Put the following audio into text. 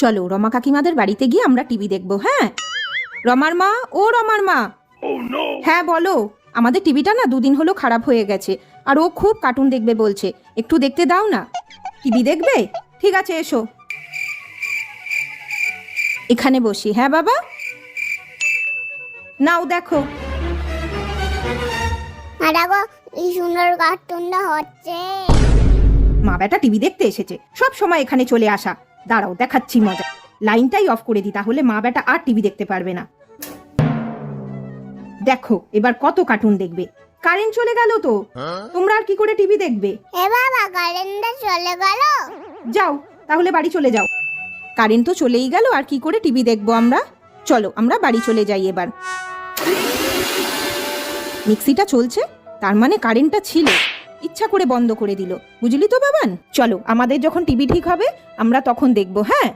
চলো রমা কাকিমাদের বাড়িতে গিয়ে আমরা টিভি দেখবো। হ্যাঁ রমার মা, ও রমার মা। হ্যাঁ বলো, আমাদের টিভিটা না 2 দিন হলো খারাপ হয়ে গেছে, আর ও খুব কার্টুন দেখবে বলছে, একটু দেখতে দাও না। টিভি দেখবে? ঠিক আছে এসো, এখানে বসি। হ্যাঁ বাবা, নাও দেখো। দেখো এই সুন্দর কার্টুনটা হচ্ছে। মা বেটা টিভি দেখতে এসেছে, সব সময় এখানে চলে আসা। দাঁড়াও দেখাচ্ছি মজা। লাইনটাই অফ করে দিই, তাহলে মা বেটা আর টিভি দেখতে পারবে না। দেখো এবার কত কার্টুন দেখবে। কারেন্ট চলে গেল তো, তোমরা আর কি করে টিভি দেখবে? এ বাবা, কারেন্টটা চলে গেল। যাও তাহলে বাড়ি চলে যাও। কারেন্ট তো চলেই গেল, আর কি করে টিভি দেখবো আমরা? চলো আমরা বাড়ি চলে যাই এবার। মিক্সিটা চলছে, তার মানে কারেন্টটা ছিল, ইচ্ছা করে বন্ধ করে দিল, বুঝলি তো বাবান। চলো আমাদের যখন টিভি ঠিক হবে আমরা তখন দেখবো। হ্যাঁ।